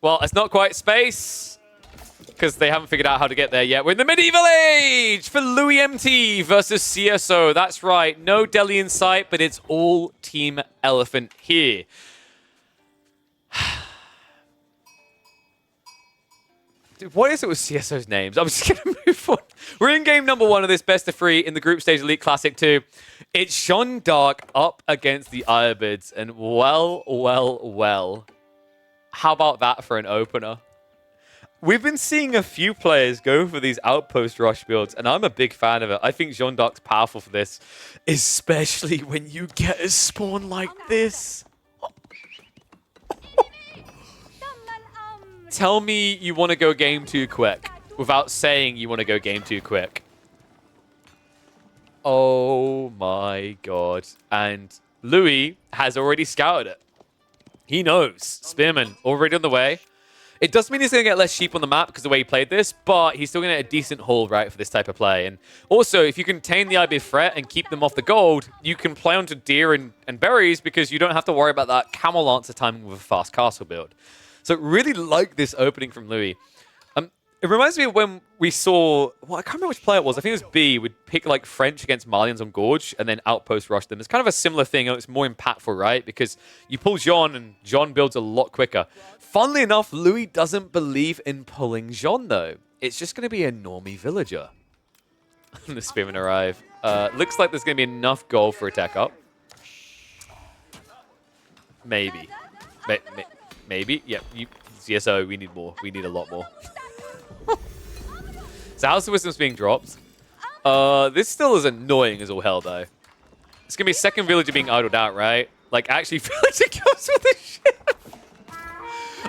Well, it's not quite space, because they haven't figured out how to get there yet. We're in the medieval age for Louis MT versus CSO. That's right. No Delhi in sight, but it's all Team Elephant here. Dude, what is it with CSO's names? I'm just going to move on. We're in game number 1 of this best of 3 in the Group Stage Elite Classic 2. It's Jeanne D'Arc up against the Ayubids. And well. How about that for an opener? We've been seeing a few players go for these outpost rush builds, and I'm a big fan of it. I think Jeanne D'Arc's powerful for this, especially when you get a spawn like this. Tell me you want to go game 2 quick without saying you want to go game 2 quick. Oh my god. And Louis has already scouted it. He knows. Spearman already on the way. It does mean he's going to get less sheep on the map because of the way he played this, but he's still going to get a decent haul, right, for this type of play. And also, if you contain the Ayyubid threat and keep them off the gold, you can play onto deer and berries because you don't have to worry about that camel lancer timing with a fast castle build. So really like this opening from Louis. It reminds me of when we saw, well, I can't remember which player it was. I think it was B, would pick like French against Malians on Gorge and then outpost rush them. It's kind of a similar thing. It's more impactful, right? Because you pull Jeanne and Jeanne builds a lot quicker. Funnily enough, Louis doesn't believe in pulling Jeanne though. It's just going to be a normie villager. The Spearmen arrive. Looks like there's going to be enough gold for a tech up. Maybe. Maybe. Yeah, CSO, we need more. We need a lot more. So House of Wisdom's being dropped. This still is annoying as all hell, though. It's going to be second villager being idled out, right? Like, actually, villager goes with the ship.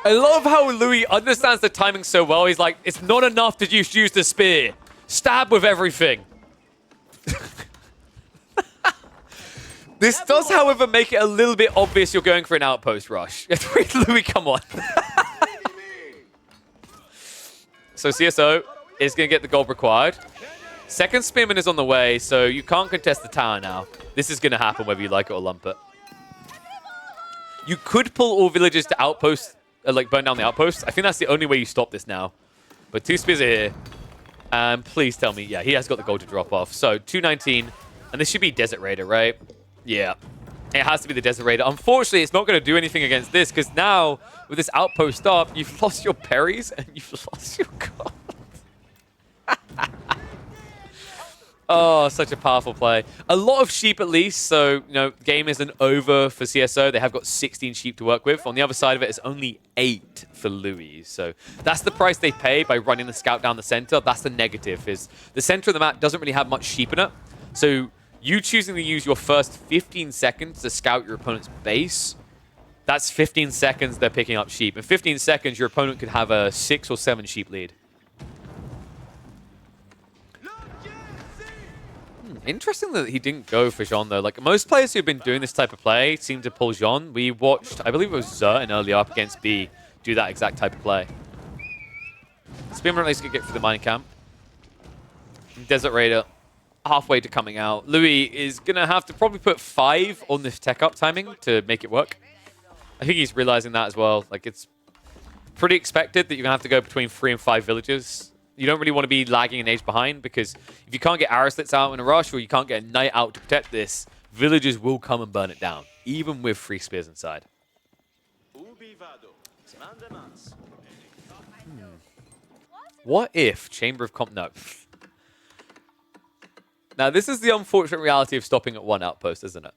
I love how Louis understands the timing so well. He's like, it's not enough to just use the spear. Stab with everything. This does, however, make it a little bit obvious you're going for an outpost rush. Louis, come on. So CSO is going to get the gold required. Second Spearman is on the way, so you can't contest the tower now. This is going to happen whether you like it or lump it. You could pull all villagers to outpost, like burn down the outpost. I think that's the only way you stop this now. But 2 spears are here. And please tell me, yeah, he has got the gold to drop off. So 219, and this should be Desert Raider, right? Yeah. It has to be the Desert Raider. Unfortunately, it's not going to do anything against this, because now, with this outpost up, you've lost your berries and you've lost your gold. Oh, such a powerful play. A lot of sheep at least, so, you know, the game isn't over for CSO. They have got 16 sheep to work with. On the other side of it, it's only 8 for Louis. So that's the price they pay by running the scout down the center. That's the negative, is the center of the map doesn't really have much sheep in it. So you choosing to use your first 15 seconds to scout your opponent's base, that's 15 seconds they're picking up sheep. In 15 seconds, your opponent could have a 6 or 7 sheep lead. Interesting that he didn't go for Jeanne, though. Like, most players who've been doing this type of play seem to pull Jeanne. We watched, I believe it was Zertin earlier up against B, do that exact type of play. Spearman at least could get through the mining camp. Desert Raider halfway to coming out. Louis is going to have to probably put 5 on this tech up timing to make it work. I think he's realizing that as well. Like, it's pretty expected that you're going to have to go between 3 and 5 villages. You don't really want to be lagging an age behind, because if you can't get arrow slits out in a rush, or you can't get a knight out to protect this, villagers will come and burn it down, even with 3 spears inside. What if Chamber of No. Now, this is the unfortunate reality of stopping at 1 outpost, isn't it?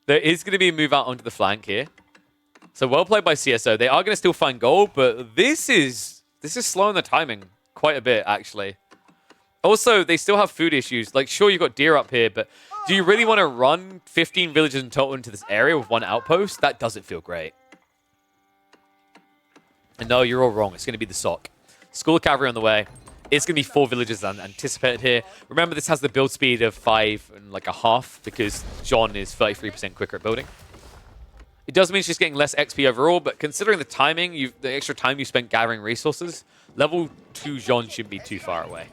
There is going to be a move out onto the flank here. So well played by CSO. They are going to still find gold, but this is slowing the timing quite a bit, actually. Also, they still have food issues. Like, sure, you've got deer up here, but do you really want to run 15 villages in total into this area with 1 outpost? That doesn't feel great. And no, you're all wrong. It's going to be the sock. School of Cavalry on the way. It's going to be 4 villages anticipated here. Remember, this has the build speed of 5 and like a half, because Jeanne is 33% quicker at building. It does mean she's getting less XP overall, but considering the timing, the extra time you spent gathering resources, level 2 Jeanne shouldn't be too far away.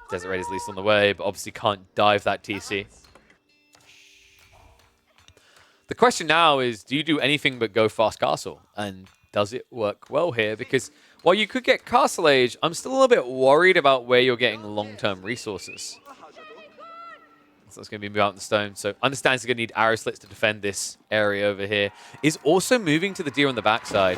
Desert Raider's at least on the way, but obviously can't dive that TC. The question now is, do you do anything but go fast castle? And does it work well here? Because while you could get Castle Age, I'm still a little bit worried about where you're getting long-term resources. So it's going to be moved out in the stone. So understands he's going to need arrow slits to defend this area over here. Is also moving to the deer on the backside.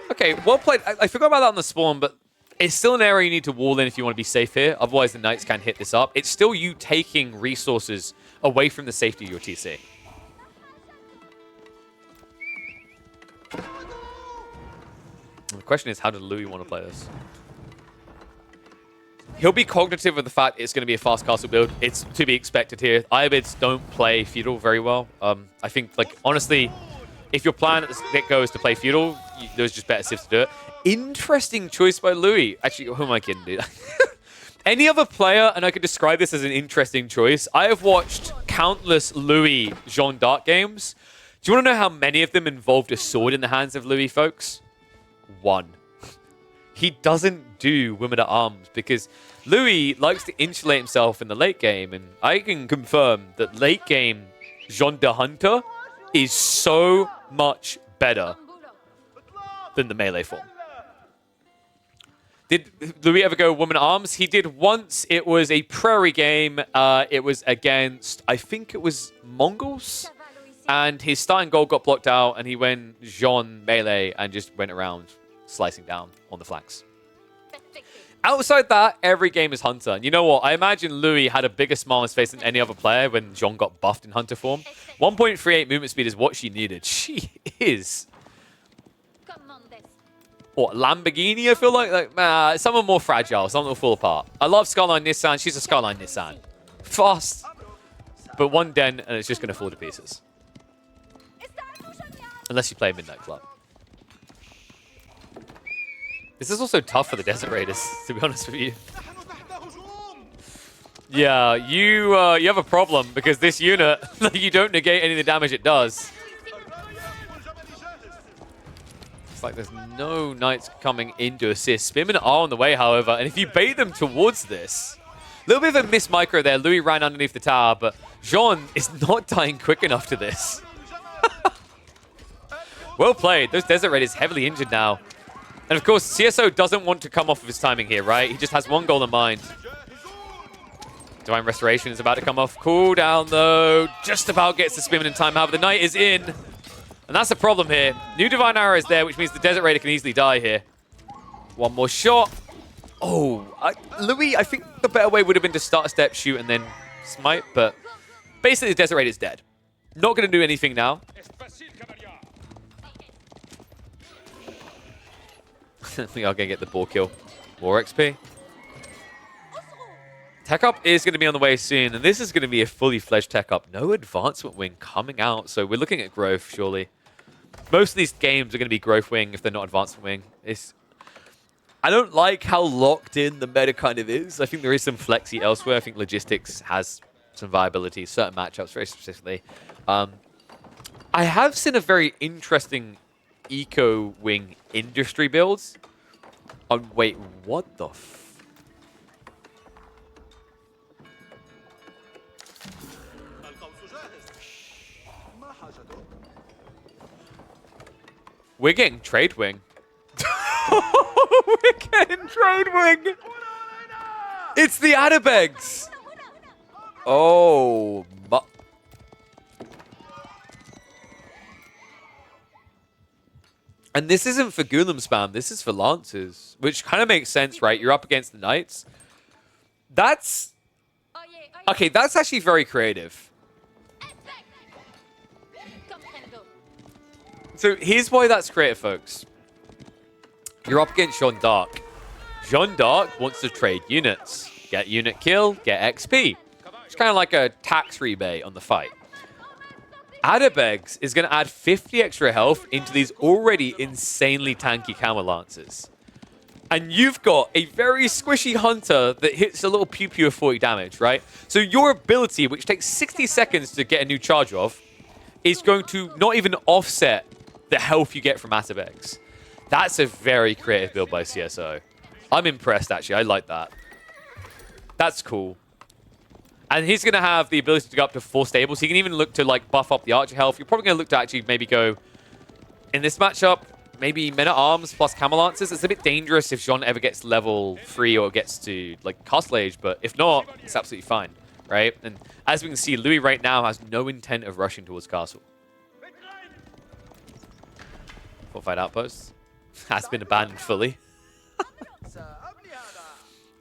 Okay, well played. I forgot about that on the spawn, but it's still an area you need to wall in if you want to be safe here. Otherwise, the knights can hit this up. It's still you taking resources away from the safety of your TC. The question is, how does Louis want to play this? He'll be cognitive of the fact it's going to be a fast castle build. It's to be expected here. Ayyubids don't play Feudal very well. I think, like, honestly, if your plan at the get-go is to play Feudal, there's just better civs to do it. Interesting choice by Louis. Actually, who am I kidding, dude? Any other player, and I could describe this as an interesting choice. I have watched countless Louis Jeanne D'Arc games. Do you want to know how many of them involved a sword in the hands of Louis, folks? One. He doesn't do women at arms because Louis likes to insulate himself in the late game, and I can confirm that late game Jeanne de Hunter is so much better than the melee form. Did Louis ever go woman at arms? He did once. It was a prairie game. It was against, I think it was Mongols. And his starting goal got blocked out, and he went Jeanne melee and just went around slicing down on the flanks. Outside that, every game is Hunter. And you know what? I imagine Louis had a bigger smile on his face than any other player when Jeanne got buffed in Hunter form. 1.38 movement speed is what she needed. She is... What, Lamborghini, I feel like? Someone more fragile. Someone will fall apart. I love Skyline Nissan. She's a Skyline Nissan. Fast. But one dent, and it's just going to fall to pieces. Unless you play Midnight Club. This is also tough for the Desert Raiders, to be honest with you. Yeah, you have a problem because this unit, you don't negate any of the damage it does. It's like there's no knights coming in to assist. Spearmen are on the way, however, and if you bait them towards this, a little bit of a miss micro there. Louis ran underneath the tower, but Jeanne is not dying quick enough to this. Well played. Those Desert Raiders heavily injured now. And of course, CSO doesn't want to come off of his timing here, right? He just has one goal in mind. Divine Restoration is about to come off. Cooldown, though. Just about gets the Spearman in time. However, the Knight is in. And that's the problem here. New Divine Arrow is there, which means the Desert Raider can easily die here. One more shot. Oh, Louis, I think the better way would have been to start a step, shoot, and then smite. But basically, the Desert Raider is dead. Not going to do anything now. I think I'm going to get the ball kill. More XP. Tech up is going to be on the way soon, and this is going to be a fully fledged tech up. No advancement wing coming out, so we're looking at growth, surely. Most of these games are going to be growth wing if they're not advancement wing. I don't like how locked in the meta kind of is. I think there is some flexy elsewhere. I think logistics has some viability, certain matchups very specifically. I have seen a very interesting eco wing industry builds. Oh, wait, what the f... We're getting trade wing. We're getting trade wing. It's the Attabegs. Oh, but and this isn't for Golem spam. This is for Lancers, which kind of makes sense, right? You're up against the Knights. That's okay. That's actually very creative. So here's why that's creative, folks. You're up against Jeanne D'Arc. Jeanne D'Arc wants to trade units. Get unit kill, get XP. It's kind of like a tax rebate on the fight. Attabegs is going to add 50 extra health into these already insanely tanky Camel Lancers. And you've got a very squishy Hunter that hits a little pew-pew of 40 damage, right? So your ability, which takes 60 seconds to get a new charge off, is going to not even offset the health you get from Attabegs. That's a very creative build by CSO. I'm impressed, actually. I like that. That's cool. And he's going to have the ability to go up to 4 stables. He can even look to like buff up the archer health. You're probably going to look to actually maybe go, in this matchup, maybe Men-at-Arms plus Camel Lancers. It's a bit dangerous if Jeanne ever gets level 3 or gets to like Castle Age, but if not, it's absolutely fine, right? And as we can see, Louis right now has no intent of rushing towards Castle. Fortified outpost has been abandoned fully.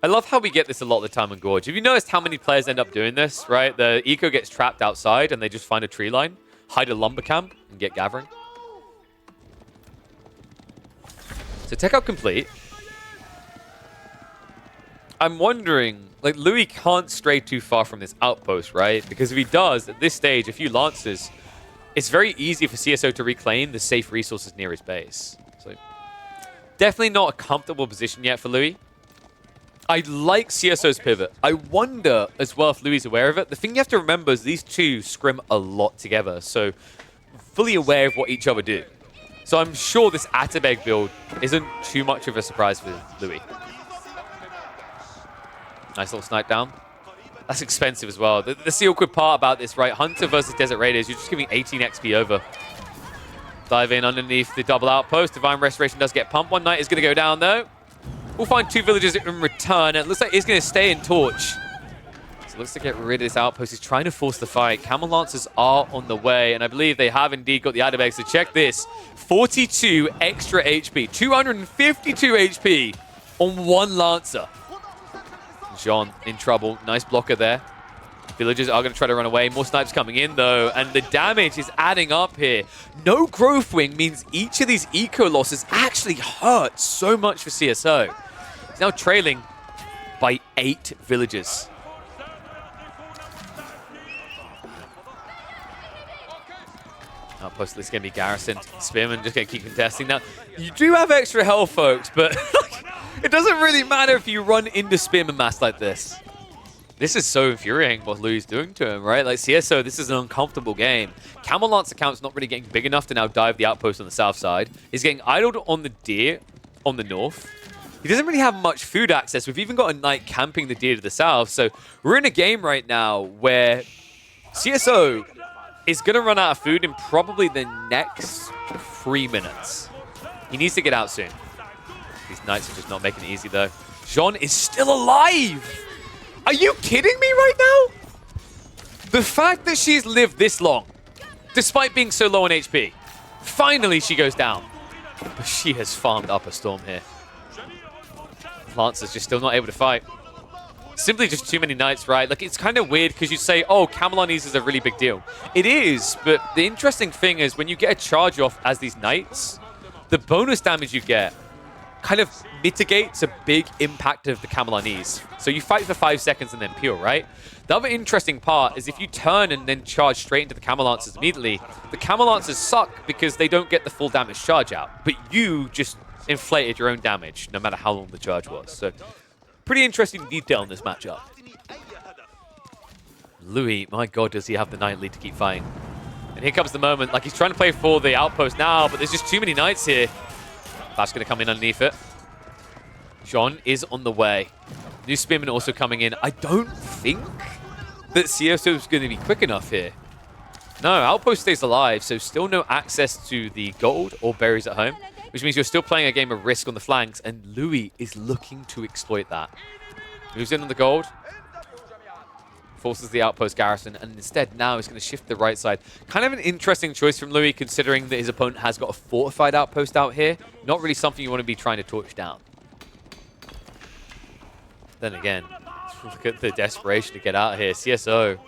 I love how we get this a lot of the time in Gorge. Have you noticed how many players end up doing this, right? The eco gets trapped outside and they just find a tree line, hide a lumber camp, and get gathering. So tech out complete. I'm wondering, like, Louis can't stray too far from this outpost, right? Because if he does, at this stage, a few lancers, it's very easy for CSO to reclaim the safe resources near his base. So definitely not a comfortable position yet for Louis. I like CSO's pivot. I wonder as well if Louis is aware of it. The thing you have to remember is these two scrim a lot together, so fully aware of what each other do. So I'm sure this Ayyubid build isn't too much of a surprise for Louis. Nice little snipe down. That's expensive as well. That's the awkward part about this, right? Hunter versus Desert Raiders, you're just giving 18 XP over. Dive in underneath the double outpost. Divine Restoration does get pumped. One knight is going to go down, though. We'll find 2 villagers in return. It looks like he's going to stay in Torch. So looks to get rid of this outpost. He's trying to force the fight. Camel Lancers are on the way, and I believe they have indeed got the Ayyubid. So check this. 42 extra HP. 252 HP on 1 Lancer. Jeanne in trouble. Nice blocker there. Villagers are going to try to run away. More snipes coming in, though, and the damage is adding up here. No growth wing means each of these eco losses actually hurt so much for CSO. He's now trailing by 8 villagers. Outpost is going to be garrisoned. Spearman just going to keep contesting. Now, you do have extra health, folks, but it doesn't really matter if you run into Spearman mass like this. This is so infuriating what Louis is doing to him, right? Like, CSO, this is an uncomfortable game. Camel Lance account's not really getting big enough to now dive the outpost on the south side. He's getting idled on the deer on the north. He doesn't really have much food access. We've even got a knight camping the deer to the south. So we're in a game right now where CSO is going to run out of food in probably the next 3 minutes. He needs to get out soon. These knights are just not making it easy, though. Jeanne is still alive! Are you kidding me right now? The fact that she's lived this long, despite being so low on HP, finally she goes down. But she has farmed up a storm here. Lancer's just still not able to fight. Simply just too many knights, right? Like, it's kind of weird because you say, oh, Camelonese is a really big deal. It is, but the interesting thing is when you get a charge off as these knights, the bonus damage you get kind of mitigates a big impact of the Camelonese. So you fight for 5 seconds and then peel, right? The other interesting part is if you turn and then charge straight into the Camel Lancers immediately, the Camel Lancers suck because they don't get the full damage charge out. But you just inflated your own damage, no matter how long the charge was. So pretty interesting detail in this matchup. Louis, my god, does he have the knight lead to keep fighting. And here comes the moment, like he's trying to play for the outpost now, but there's just too many knights here. That's going to come in underneath it. Jeanne is on the way. New Spearman also coming in. I don't think that CSO is going to be quick enough here. No, Outpost stays alive, so still no access to the gold or berries at home, which means you're still playing a game of Risk on the flanks, and Louis is looking to exploit that. Moves in on the gold. Forces the outpost garrison, and instead now he's going to shift the right side. Kind of an interesting choice from Louis, considering that his opponent has got a fortified outpost out here. Not really something you want to be trying to torch down. Then again, look at the desperation to get out of here. CSO,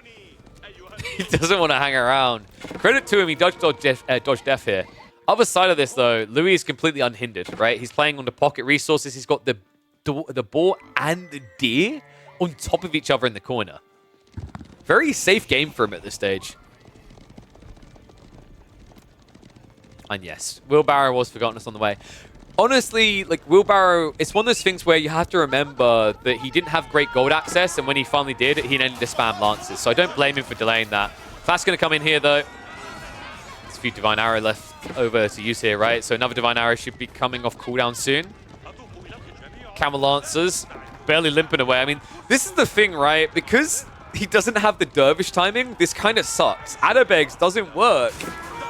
he doesn't want to hang around. Credit to him, he dodged death here. Other side of this, though, Louis is completely unhindered, right? He's playing on the pocket resources. He's got the boar and the deer on top of each other in the corner. Very safe game for him at this stage. And yes, Wheelbarrow was forgotten us on the way. Honestly, like, Wheelbarrow, it's one of those things where you have to remember that he didn't have great gold access, and when he finally did, he ended to spam Lances. So I don't blame him for delaying that. That's going to come in here, though. There's a few Divine Arrow left over to use here, right? So another Divine Arrow should be coming off cooldown soon. Camel Lancers barely limping away. I mean, this is the thing, right? Because he doesn't have the dervish timing, this kind of sucks. Ayyubid doesn't work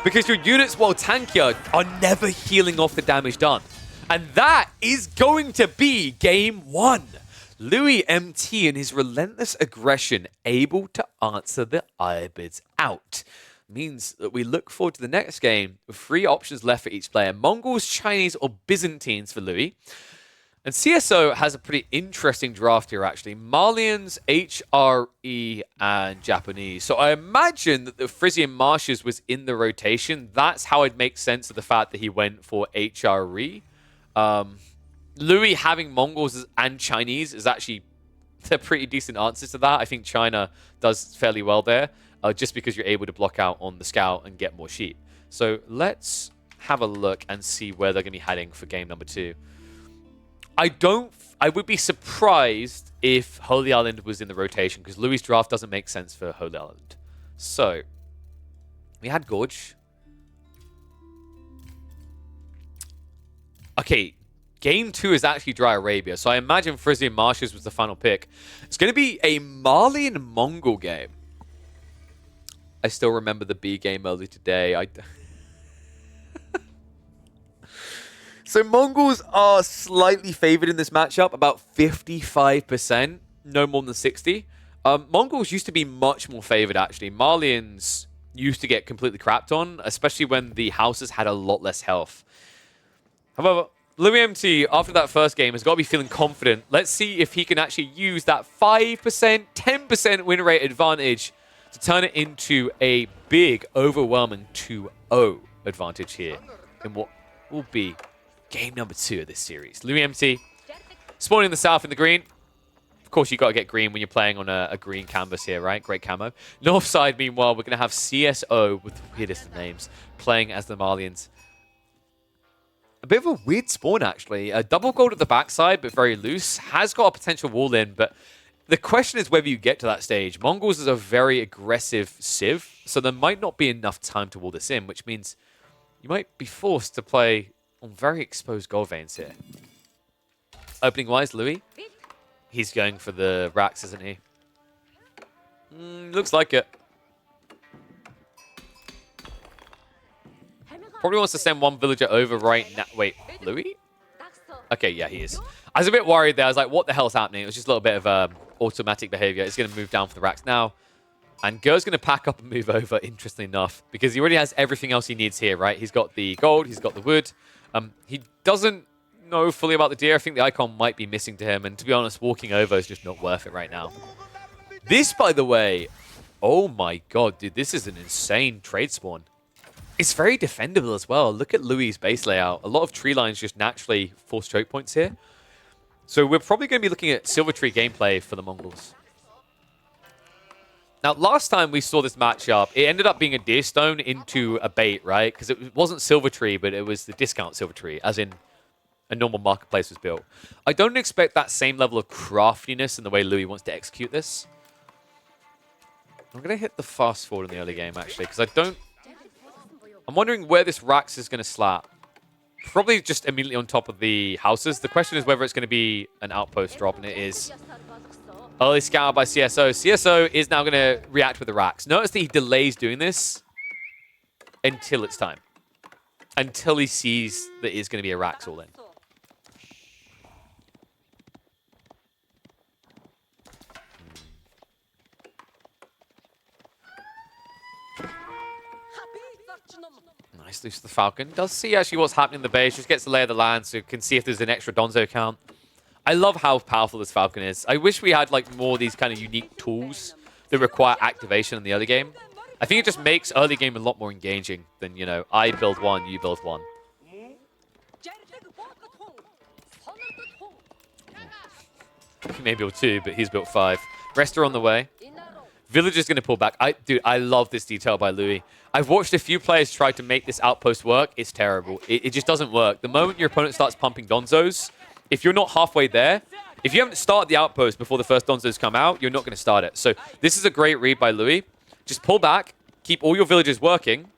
because your units, while tankier, are never healing off the damage done. And that is going to be game 1. Louis MT and his relentless aggression able to answer the Ayyubids out. Means that we look forward to the next game with 3 options left for each player. Mongols, Chinese, or Byzantines for Louis. And CSO has a pretty interesting draft here, actually. Malians, HRE, and Japanese. So I imagine that the Frisian Marshes was in the rotation. That's how I'd make sense of the fact that he went for HRE. Louis having Mongols and Chinese is actually a pretty decent answer to that. I think China does fairly well there. Just because you're able to block out on the scout and get more sheep. So let's have a look and see where they're going to be heading for game number 2. I would be surprised if Holy Island was in the rotation because Louis' draft doesn't make sense for Holy Island. So we had Gorge. Okay, game 2 is actually Dry Arabia. So I imagine Frisian Marshes was the final pick. It's going to be a Malian-Mongol game. I still remember the B game earlier today. So Mongols are slightly favored in this matchup, about 55%, no more than 60. Mongols used to be much more favored, actually. Malians used to get completely crapped on, especially when the houses had a lot less health. However, Louis MT, after that first game, has got to be feeling confident. Let's see if he can actually use that 5%, 10% win rate advantage to turn it into a big, overwhelming 2-0 advantage here in what will be game number 2 of this series. Louis MT spawning in the south in the green. Of course, you got to get green when you're playing on a green canvas here, right? Great camo. North side, meanwhile, we're going to have CSO with the weirdest of names playing as the Malians. A bit of a weird spawn, actually. A double gold at the backside, but very loose. Has got a potential wall in, but the question is whether you get to that stage. Mongols is a very aggressive civ, so there might not be enough time to wall this in, which means you might be forced to play on very exposed gold veins here. Opening-wise, Louis, he's going for the racks, isn't he? Looks like it. Probably wants to send one villager over right now. Wait, Louis? Okay, yeah, he is. I was a bit worried there. I was like, what the hell's happening? It was just a little bit of automatic behavior. It's going to move down for the racks now. And Ger's going to pack up and move over, interestingly enough, because he already has everything else he needs here, right? He's got the gold, he's got the wood. He doesn't know fully about the deer. I think the icon might be missing to him. And to be honest, walking over is just not worth it right now. This, by the way, oh my god, dude, this is an insane trade spawn. It's very defendable as well. Look at Louis' base layout. A lot of tree lines just naturally force choke points here. So we're probably going to be looking at Silver Tree gameplay for the Mongols. Now, last time we saw this matchup, it ended up being a deer stone into a bait, right? Because it wasn't Silver Tree, but it was the discount Silver Tree, as in a normal marketplace was built. I don't expect that same level of craftiness in the way Louis wants to execute this. I'm going to hit the fast forward in the early game, actually, because I'm wondering where this Rax is going to slap. Probably just immediately on top of the houses. The question is whether it's going to be an outpost drop, and it is. Early scout by CSO. CSO is now going to react with the racks. Notice that he delays doing this until it's time. Until he sees that it's going to be a racks all in. Nice, loose the Falcon. Does see actually what's happening in the base. Just gets the lay of the land so you can see if there's an extra Donzo count. I love how powerful this Falcon is. I wish we had like more of these kind of unique tools that require activation in the early game. I think it just makes early game a lot more engaging than, you know, I build one, you build one. He may build 2, but he's built 5. Rest are on the way. Villager's going to pull back. Dude, I love this detail by Louis. I've watched a few players try to make this outpost work. It's terrible. It just doesn't work. The moment your opponent starts pumping Donzos, if you're not halfway there, if you haven't started the outpost before the first Donzos come out, you're not going to start it. So this is a great read by Louis. Just pull back, keep all your villagers working,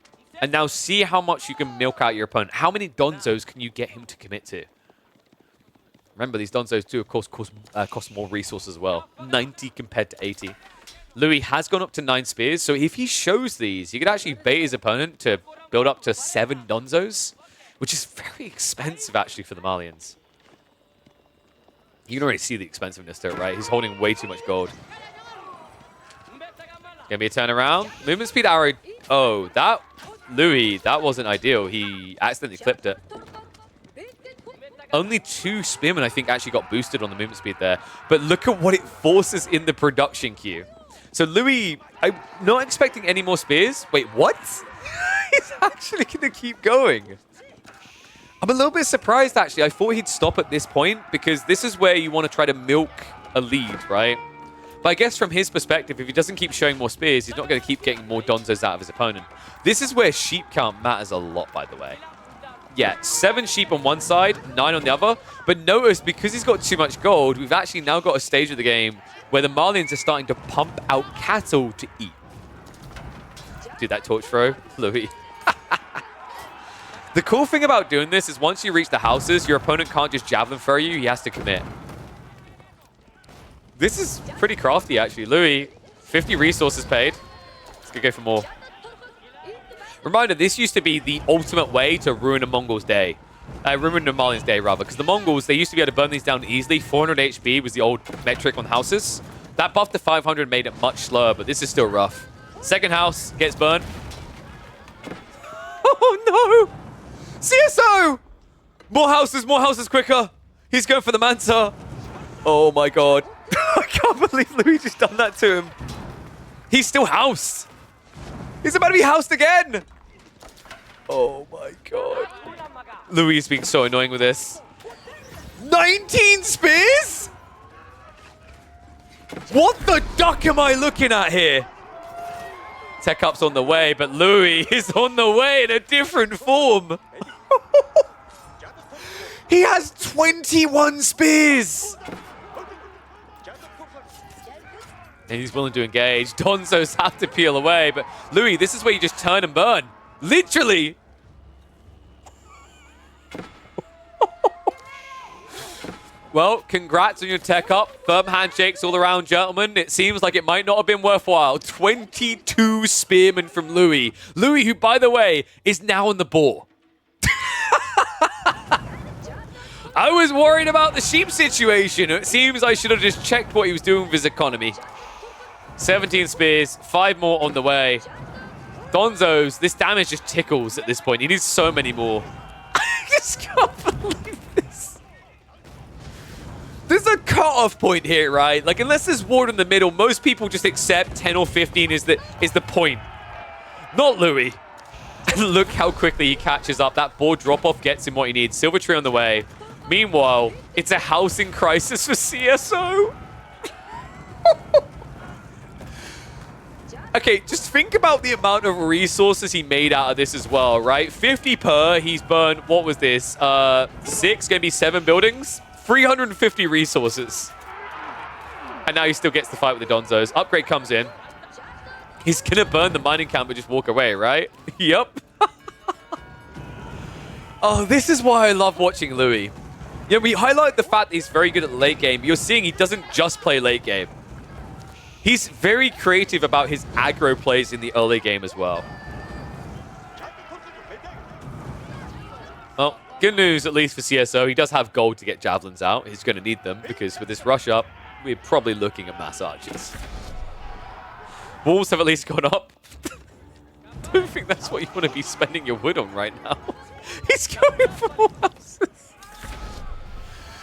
and now see how much you can milk out your opponent. How many Donzos can you get him to commit to? Remember, these Donzos do, of course, cost more resources as well. 90 compared to 80. Louis has gone up to 9 spears, so if he shows these, he could actually bait his opponent to build up to 7 Donzos, which is very expensive, actually, for the Malians. You can already see the expensiveness to it, right? He's holding way too much gold. Gonna be a turnaround. Movement speed arrow. Oh, that... Louis, that wasn't ideal. He accidentally clipped it. Only 2 spearmen, I think, actually got boosted on the movement speed there. But look at what it forces in the production queue. So Louis, I'm not expecting any more spears. Wait, what? He's actually going to keep going. I'm a little bit surprised, actually. I thought he'd stop at this point because this is where you want to try to milk a lead, right? But I guess from his perspective, if he doesn't keep showing more spears, he's not going to keep getting more Donzos out of his opponent. This is where sheep count matters a lot, by the way. Yeah, 7 sheep on one side, 9 on the other. But notice, because he's got too much gold, we've actually now got a stage of the game where the Malians are starting to pump out cattle to eat. Do that torch throw, Louis. The cool thing about doing this is once you reach the houses, your opponent can't just javelin throw you, he has to commit. This is pretty crafty, actually. Louis, 50 resources paid. Let's go for more. Reminder, this used to be the ultimate way to ruin a Mongol's day. Ruin a Malian's day, rather. Because the Mongols, they used to be able to burn these down easily. 400 HP was the old metric on houses. That buff to 500 made it much slower, but this is still rough. Second house gets burned. Oh, no! CSO! More houses quicker. He's going for the Manta. Oh, my God. I can't believe Louis just done that to him. He's still housed. He's about to be housed again. Oh my God. Louis is being so annoying with this. 19 spears? What the duck am I looking at here? Tech up's on the way, but Louis is on the way in a different form. He has 21 spears. And he's willing to engage. Donzos have to peel away, but Louis, this is where you just turn and burn. Literally. Well, congrats on your tech up. Firm handshakes all around, gentlemen. It seems like it might not have been worthwhile. 22 spearmen from Louis. Louis, who, by the way, is now on the boar. I was worried about the sheep situation. It seems I should have just checked what he was doing with his economy. 17 spears, 5 more on the way. Donzos, this damage just tickles at this point. He needs so many more. I just can't believe this. There's a cutoff point here, right? Like, unless there's ward in the middle, most people just accept 10 or 15 is the point. Not Louis. And look how quickly he catches up. That board drop-off gets him what he needs. Silver tree on the way. Meanwhile, it's a housing crisis for CSO. Okay, just think about the amount of resources he made out of this as well, right? 50 per, he's burned, what was this? 6, gonna be 7 buildings? 350 resources. And now he still gets to fight with the Donzos. Upgrade comes in. He's gonna burn the mining camp and just walk away, right? Yep. Oh, this is why I love watching Louis. Yeah, we highlight the fact that he's very good at the late game. You're seeing he doesn't just play late game. He's very creative about his aggro plays in the early game as well. Well, good news at least for CSO. He does have gold to get javelins out. He's going to need them because with this rush up, we're probably looking at mass archers. Walls have at least gone up. I don't think that's what you want to be spending your wood on right now. He's going for more houses.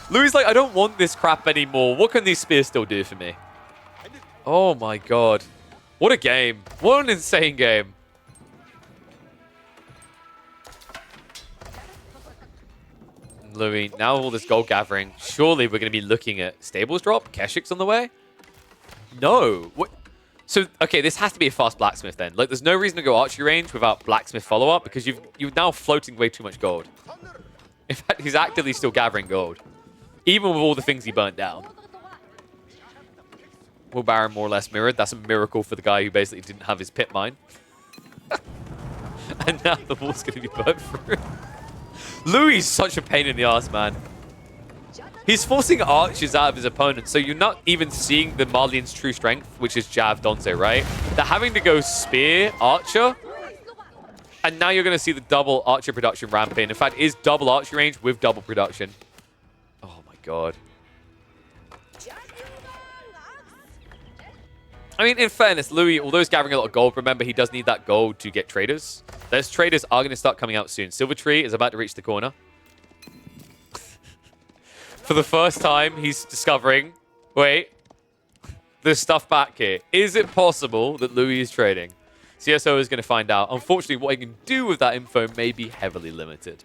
Louis like, I don't want this crap anymore. What can these spears still do for me? Oh my God. What a game. What an insane game. Louis, now all this gold gathering. Surely we're going to be looking at stables drop? Keshik's on the way? No. What? So, okay, this has to be a fast blacksmith then. Like, there's no reason to go archery range without blacksmith follow-up because you're now floating way too much gold. In fact, he's actively still gathering gold. Even with all the things he burnt down. Will Baron more or less mirrored. That's a miracle for the guy who basically didn't have his pit mine. And now the wall's going to be burnt through. Louis is such a pain in the ass, man. He's forcing archers out of his opponent, so you're not even seeing the Malians' true strength, which is Jav Donzo, right? They're having to go spear, archer, and now you're going to see the double archer production ramp in. In fact, it is double archer range with double production. Oh my god. I mean, in fairness, Louis, although he's gathering a lot of gold, remember, he does need that gold to get traders. Those traders are going to start coming out soon. Silver Tree is about to reach the corner. For the first time, he's discovering, wait, there's stuff back here. Is it possible that Louis is trading? CSO is going to find out. Unfortunately, what he can do with that info may be heavily limited.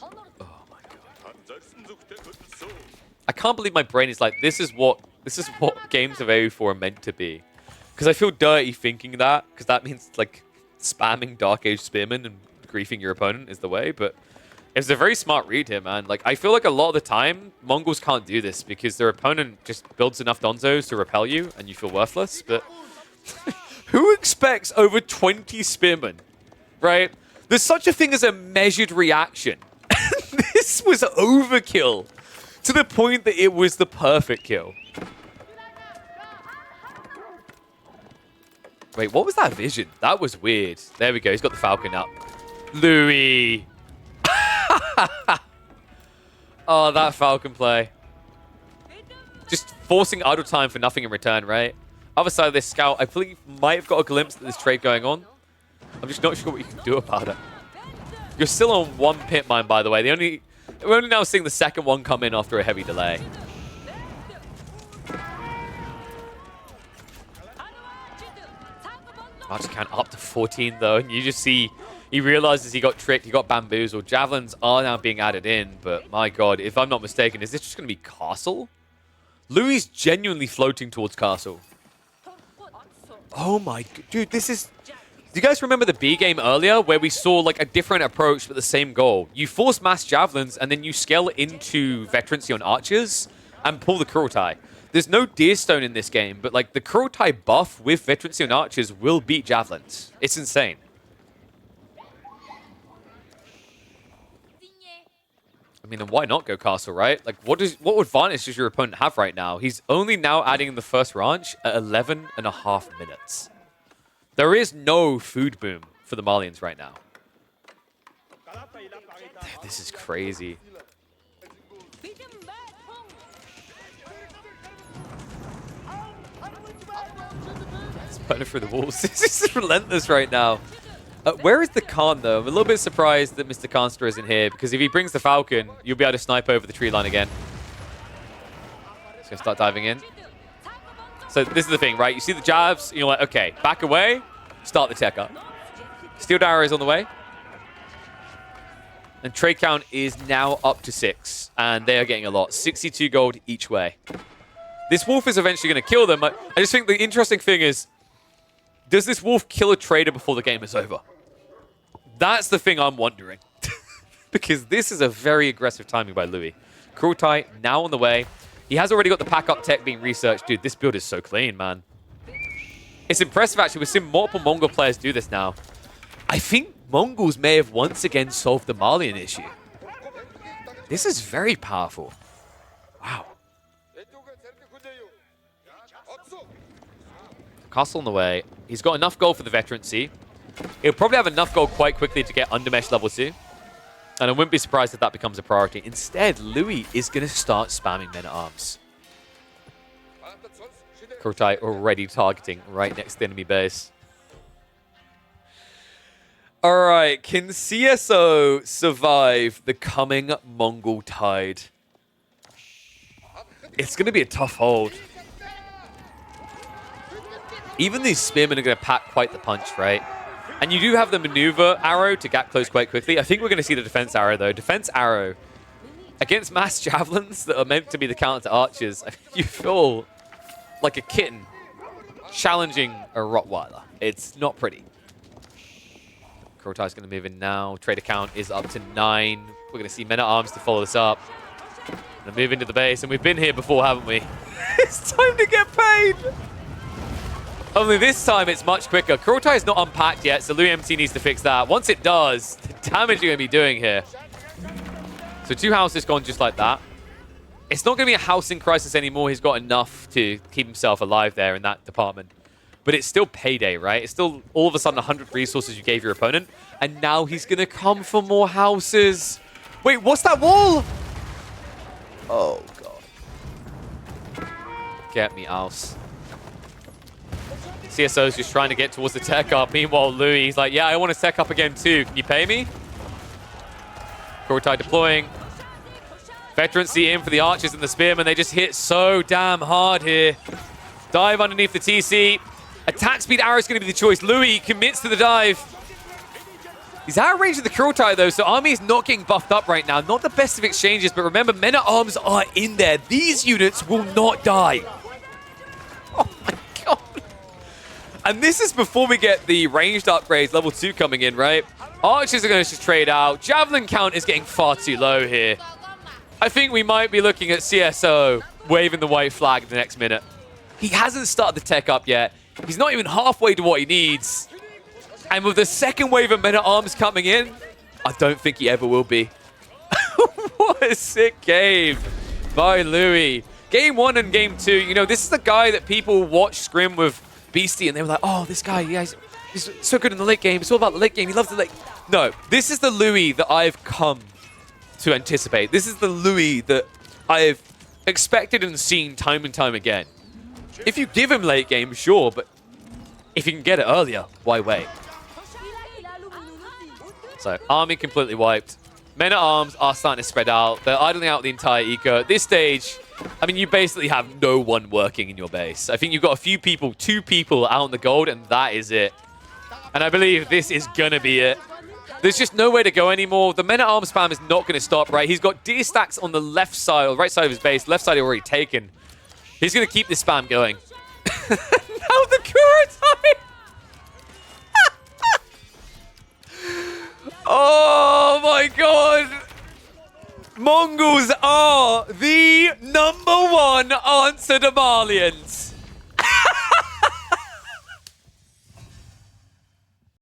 Oh my god. I can't believe my brain is like, this is what games of AO4 are meant to be. Because I feel dirty thinking that, because that means like spamming Dark Age Spearmen and griefing your opponent is the way, but it's a very smart read here, man. Like, I feel like a lot of the time, Mongols can't do this because their opponent just builds enough Donzos to repel you and you feel worthless, but who expects over 20 Spearmen, right? There's such a thing as a measured reaction. This was overkill to the point that it was the perfect kill. Wait, what was that vision? That was weird. There we go. He's got the Falcon up. Louis. Oh, that Falcon play. Just forcing idle time for nothing in return, right? Other side of this scout, I believe might have got a glimpse at this trade going on. I'm just not sure what you can do about it. You're still on one pit mine, by the way. We're only now seeing the second one come in after a heavy delay. Archer count up to 14, though. And you just see, he realizes he got tricked, he got bamboozled. Javelins are now being added in, but my god, if I'm not mistaken, is this just going to be Castle? Louis genuinely floating towards Castle. Oh my, dude, this is... Do you guys remember the B game earlier where we saw like a different approach but the same goal? You force mass javelins and then you scale into veterancy on archers and pull the Kurultai. There's no Deerstone in this game, but like the Kurultai buff with veterancy on archers will beat javelins. It's insane. I mean, then why not go Castle, right? Like, what advantage does your opponent have right now? He's only now adding the first ranch at 11.5 minutes. There is no food boom for the Malians right now. This is crazy. It's burning through the walls. This is relentless right now. Where is the Khan, though? I'm a little bit surprised that Mr. Khanster isn't here, because if he brings the Falcon, you'll be able to snipe over the tree line again. He's going to start diving in. So this is the thing, right? You see the jabs, and you're like, okay, back away, start the tech up. Steel Arrow is on the way. And trade count is now up to 6, and they are getting a lot. 62 gold each way. This wolf is eventually going to kill them. I just think the interesting thing is, does this wolf kill a trader before the game is over? That's the thing I'm wondering. Because this is a very aggressive timing by Louis. Kurultai now on the way. He has already got the pack-up tech being researched. Dude, this build is so clean, man. It's impressive, actually. We're seeing multiple Mongol players do this now. I think Mongols may have once again solved the Malian issue. This is very powerful. Wow. Castle on the way. He's got enough gold for the veterancy. He'll probably have enough gold quite quickly to get Undermesh level 2. And I wouldn't be surprised if that becomes a priority. Instead, Louis is going to start spamming men-at-arms. Kurultai already targeting right next to the enemy base. Alright, can CSO survive the coming Mongol tide? It's going to be a tough hold. Even these spearmen are going to pack quite the punch, right? And you do have the maneuver arrow to gap close quite quickly. I think we're going to see the defense arrow, though. Defense arrow against mass javelins that are meant to be the counter to archers. You feel like a kitten challenging a Rottweiler. It's not pretty. Kurultai's going to move in now. Trader count is up to 9. We're going to see men-at-arms to follow this up. And move into the base. And we've been here before, haven't we? It's time to get paid! Only this time it's much quicker. Kurultai is not unpacked yet, so Louis MT needs to fix that. Once it does, the damage you're going to be doing here. So 2 houses gone just like that. It's not going to be a housing crisis anymore. He's got enough to keep himself alive there in that department. But it's still payday, right? It's still all of a sudden 100 resources you gave your opponent. And now he's going to come for more houses. Wait, what's that wall? Oh, God. Get me, Aus. CSO's just trying to get towards the tech up. Meanwhile, Louis, he's like, yeah, I want to tech up again too. Can you pay me? Kurtai deploying. Veterancy in for the archers and the spearmen. They just hit so damn hard here. Dive underneath the TC. Attack speed arrow is going to be the choice. Louis commits to the dive. He's out of range of the Kurtai though, so army is not getting buffed up right now. Not the best of exchanges, but remember, men-at-arms are in there. These units will not die. Oh my God. And this is before we get the ranged upgrades, level 2 coming in, right? Archers are going to just trade out. Javelin count is getting far too low here. I think we might be looking at CSO waving the white flag in the next minute. He hasn't started the tech up yet. He's not even halfway to what he needs. And with the second wave of men-at-arms coming in, I don't think he ever will be. What a sick game by Louis. Game 1 and Game 2, you know, this is the guy that people watch scrim with Beastie and they were like, oh, this guy, yeah, he's so good in the late game. It's all about the late game. He loves the late. No, this is the Louis that I've come to anticipate. This is the Louis that I've expected and seen time and time again. If you give him late game, sure, but if you can get it earlier, why wait? So, army completely wiped. Men-at-arms are starting to spread out. They're idling out the entire eco. At this stage, I mean, you basically have no one working in your base. I think you've got a few people, 2 people out on the gold, and that is it. And I believe this is going to be it. There's just nowhere to go anymore. The men-at-arms spam is not going to stop, right? He's got deer stacks on the left side, or right side of his base. Left side already taken. He's going to keep this spam going. Now the Kurtai! Oh my God! Mongols are the #1 answer to Malians.